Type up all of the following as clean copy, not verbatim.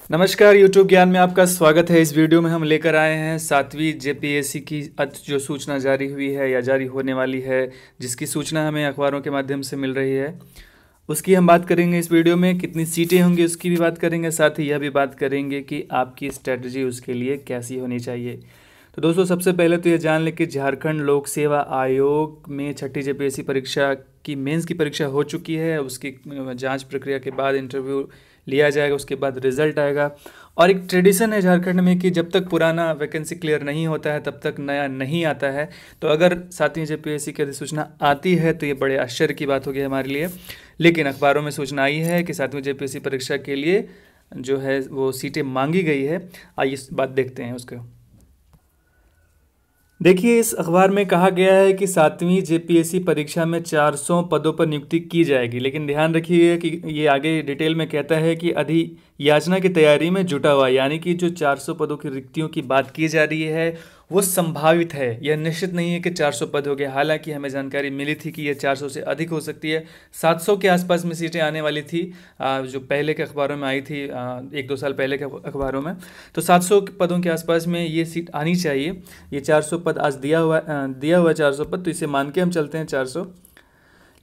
नमस्कार, यूट्यूब ज्ञान में आपका स्वागत है। इस वीडियो में हम लेकर आए हैं 7वीं जेपीएससी की जो सूचना जारी हुई है या जारी होने वाली है, जिसकी सूचना हमें अखबारों के माध्यम से मिल रही है, उसकी हम बात करेंगे इस वीडियो में। कितनी सीटें होंगी उसकी भी बात करेंगे, साथ ही यह भी बात करेंगे कि आपकी स्ट्रेटजी उसके लिए कैसी होनी चाहिए। तो दोस्तों, सबसे पहले तो ये जान लें कि झारखंड लोक सेवा आयोग में छठी जेपीएससी परीक्षा की मेंस की परीक्षा हो चुकी है। उसकी जांच प्रक्रिया के बाद इंटरव्यू लिया जाएगा, उसके बाद रिजल्ट आएगा। और एक ट्रेडिशन है झारखंड में कि जब तक पुराना वैकेंसी क्लियर नहीं होता है तब तक नया नहीं आता है। तो अगर 7वीं जेपीएससी की अधिसूचना आती है तो ये बड़े आश्चर्य की बात होगी हमारे लिए। लेकिन अखबारों में सूचना आई है कि 7वीं जेपीएससी परीक्षा के लिए जो है वो सीटें मांगी गई है। आइए इस बात देखते हैं उसको। देखिए, इस अखबार में कहा गया है कि 7वीं जेपीएससी परीक्षा में 400 पदों पर नियुक्ति की जाएगी। लेकिन ध्यान रखिए कि ये आगे डिटेल में कहता है कि अधियाचना की तैयारी में जुटा हुआ, यानी कि जो 400 पदों की रिक्तियों की बात की जा रही है वो संभावित है। यह निश्चित नहीं है कि 400 पद हो गए। हालांकि हमें जानकारी मिली थी कि यह 400 से अधिक हो सकती है। 700 के आसपास में सीटें आने वाली थी, जो पहले के अखबारों में आई थी, 1-2 साल पहले के अखबारों में। तो 700 पदों के आसपास में ये सीट आनी चाहिए। ये 400 पद आज दिया हुआ 400 पद, तो इसे मान के हम चलते हैं 400।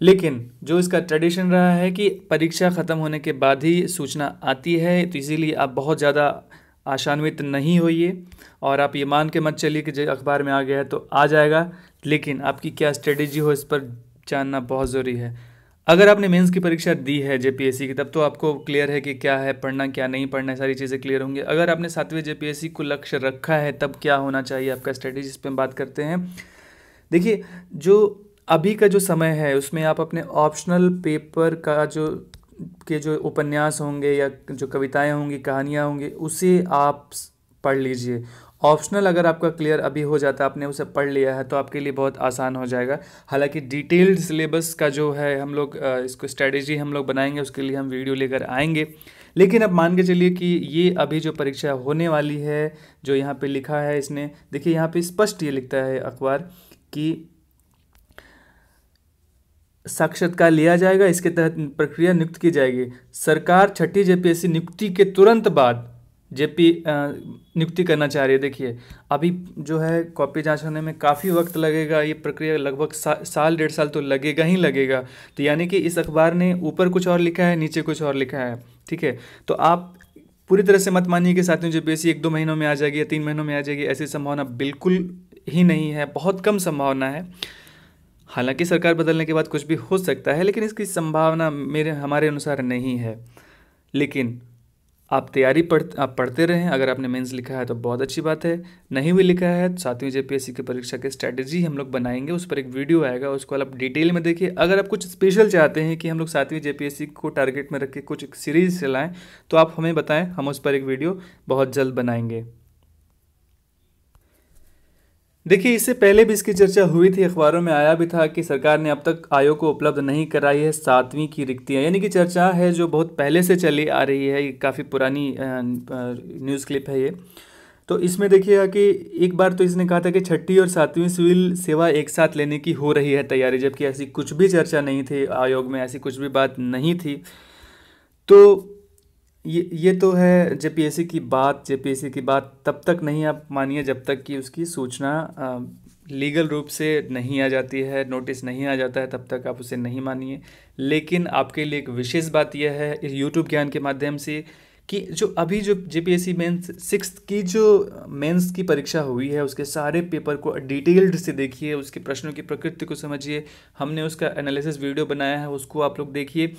लेकिन जो इसका ट्रेडिशन रहा है कि परीक्षा ख़त्म होने के बाद ही सूचना आती है, तो इसीलिए आप बहुत ज़्यादा आशान्वित नहीं होइए और आप ये मान के मत चलिए कि जो अखबार में आ गया है तो आ जाएगा। लेकिन आपकी क्या स्ट्रेटेजी हो इस पर जानना बहुत ज़रूरी है। अगर आपने मेंस की परीक्षा दी है जेपीएससी की, तब तो आपको क्लियर है कि क्या है पढ़ना, क्या नहीं पढ़ना है, सारी चीज़ें क्लियर होंगी। अगर आपने 7वीं जेपीएससी को लक्ष्य रखा है, तब क्या होना चाहिए आपका स्ट्रेटेजी, इस पर हम बात करते हैं। देखिए, जो अभी का जो समय है उसमें आप अपने ऑप्शनल पेपर का जो उपन्यास होंगे या जो कविताएं होंगी, कहानियां होंगी, उसे आप पढ़ लीजिए। ऑप्शनल अगर आपका क्लियर अभी हो जाता है, आपने उसे पढ़ लिया है, तो आपके लिए बहुत आसान हो जाएगा। हालांकि डिटेल्ड सिलेबस का जो है हम लोग इसको स्ट्रेटेजी हम लोग बनाएंगे, उसके लिए हम वीडियो लेकर आएंगे। लेकिन अब मान के चलिए कि ये अभी जो परीक्षा होने वाली है, जो यहाँ पे लिखा है इसने, देखिए यहाँ पे स्पष्ट ये लिखता है अखबार कि साक्षात्कार लिया जाएगा, इसके तहत प्रक्रिया नियुक्त की जाएगी। सरकार छठी जेपीएससी नियुक्ति के तुरंत बाद नियुक्ति करना चाह रही है। देखिए, अभी जो है कॉपी जांच होने में काफ़ी वक्त लगेगा। ये प्रक्रिया लगभग साल 1.5 साल तो लगेगा ही लगेगा। तो यानी कि इस अखबार ने ऊपर कुछ और लिखा है, नीचे कुछ और लिखा है, ठीक है। तो आप पूरी तरह से मत मानिए कि 7वीं जेपीएससी 1-2 महीनों में आ जाएगी या 3 महीनों में आ जाएगी। ऐसी संभावना बिल्कुल ही नहीं है, बहुत कम संभावना है। हालांकि सरकार बदलने के बाद कुछ भी हो सकता है, लेकिन इसकी संभावना हमारे अनुसार नहीं है। लेकिन आप आप पढ़ते रहें। अगर आपने मेंस लिखा है तो बहुत अच्छी बात है, नहीं भी लिखा है तो 7वीं जेपीएससी की परीक्षा की स्ट्रैटेजी हम लोग बनाएंगे, उस पर एक वीडियो आएगा, उसको आप डिटेल में देखिए। अगर आप कुछ स्पेशल चाहते हैं कि हम लोग 7वीं जेपीएससी को टारगेट में रख के कुछ सीरीज चलाएँ, तो आप हमें बताएं, हम उस पर एक वीडियो बहुत जल्द बनाएंगे। देखिए, इससे पहले भी इसकी चर्चा हुई थी, अखबारों में आया भी था कि सरकार ने अब तक आयोग को उपलब्ध नहीं कराई है 7वीं की रिक्तियाँ। यानी कि चर्चा है जो बहुत पहले से चली आ रही है, ये काफ़ी पुरानी न्यूज़ क्लिप है ये। तो इसमें देखिएगा कि एक बार तो इसने कहा था कि छठी और 7वीं सिविल सेवा एक साथ लेने की हो रही है तैयारी, जबकि ऐसी कुछ भी चर्चा नहीं थी आयोग में, ऐसी कुछ भी बात नहीं थी। तो ये तो है जेपीएससी की बात तब तक नहीं आप मानिए जब तक कि उसकी सूचना लीगल रूप से नहीं आ जाती है, नोटिस नहीं आ जाता है, तब तक आप उसे नहीं मानिए। लेकिन आपके लिए एक विशेष बात यह है इस यूट्यूब ज्ञान के माध्यम से कि जो जेपीएससी मेंस 6th की जो मेंस की परीक्षा हुई है, उसके सारे पेपर को डिटेल्ड से देखिए, उसके प्रश्नों की प्रकृति को समझिए। हमने उसका एनालिसिस वीडियो बनाया है, उसको आप लोग देखिए।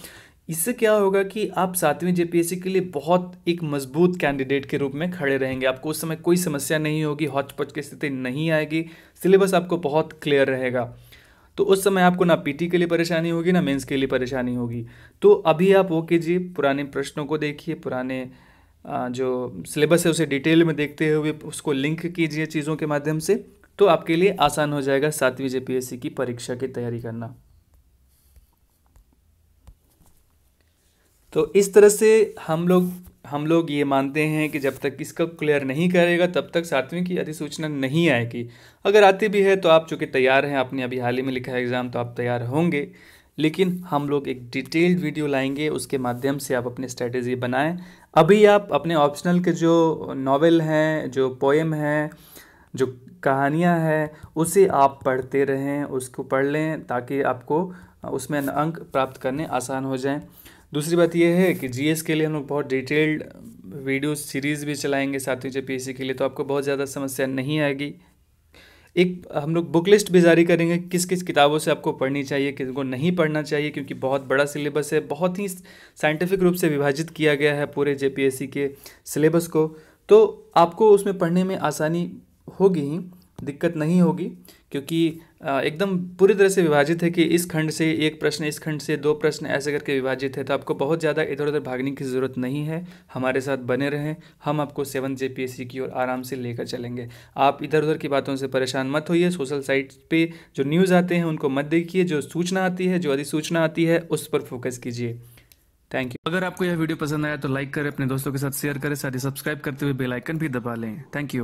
इससे क्या होगा कि आप 7वीं जेपीएससी के लिए बहुत एक मजबूत कैंडिडेट के रूप में खड़े रहेंगे। आपको उस समय कोई समस्या नहीं होगी, हौच-पौच की स्थिति नहीं आएगी, सिलेबस आपको बहुत क्लियर रहेगा। तो उस समय आपको ना पीटी के लिए परेशानी होगी, ना मेंस के लिए परेशानी होगी। तो अभी आप वो कीजिए, पुराने प्रश्नों को देखिए, पुराने जो सिलेबस है उसे डिटेल में देखते हुए उसको लिंक कीजिए चीज़ों के माध्यम से, तो आपके लिए आसान हो जाएगा 7वीं जेपीएससी की परीक्षा की तैयारी करना। तो इस तरह से हम लोग ये मानते हैं कि जब तक इसका क्लियर नहीं करेगा तब तक 7वीं की अधिसूचना नहीं आएगी। अगर आती भी है तो आप चूँकि तैयार हैं, आपने अभी हाल ही में लिखा है एग्ज़ाम, तो आप तैयार होंगे। लेकिन हम लोग एक डिटेल्ड वीडियो लाएंगे, उसके माध्यम से आप अपनी स्ट्रेटेजी बनाएं। अभी आप अपने ऑप्शनल के जो नॉवेल हैं, जो पोएम हैं, जो कहानियाँ हैं, उसे आप पढ़ते रहें, उसको पढ़ लें ताकि आपको उसमें अंक प्राप्त करने आसान हो जाएं। दूसरी बात यह है कि जीएस के लिए हम लोग बहुत डिटेल्ड वीडियो सीरीज़ भी चलाएंगे 7वीं जेपीएससी के लिए, तो आपको बहुत ज़्यादा समस्या नहीं आएगी। एक हम लोग बुक लिस्ट भी जारी करेंगे किस किस किताबों से आपको पढ़नी चाहिए, किनको नहीं पढ़ना चाहिए, क्योंकि बहुत बड़ा सिलेबस है, बहुत ही साइंटिफिक रूप से विभाजित किया गया है पूरे जेपीएससी के सिलेबस को। तो आपको उसमें पढ़ने में आसानी होगी ही, दिक्कत नहीं होगी, क्योंकि एकदम पूरी तरह से विभाजित है कि इस खंड से एक प्रश्न, इस खंड से 2 प्रश्न, ऐसे करके विभाजित है। तो आपको बहुत ज़्यादा इधर उधर भागने की ज़रूरत नहीं है। हमारे साथ बने रहें, हम आपको 7 जेपीएससी की ओर आराम से लेकर चलेंगे। आप इधर उधर की बातों से परेशान मत होइए। सोशल साइट्स पे जो न्यूज़ आते हैं उनको मत देखिए, जो सूचना आती है, जो अधिसूचना आती है, उस पर फोकस कीजिए। Thank you. अगर आपको यह वीडियो पसंद आया तो लाइक करें, अपने दोस्तों के साथ शेयर करें, साथ ही सब्सक्राइब करते हुए बेल आइकन भी दबा लें। Thank you.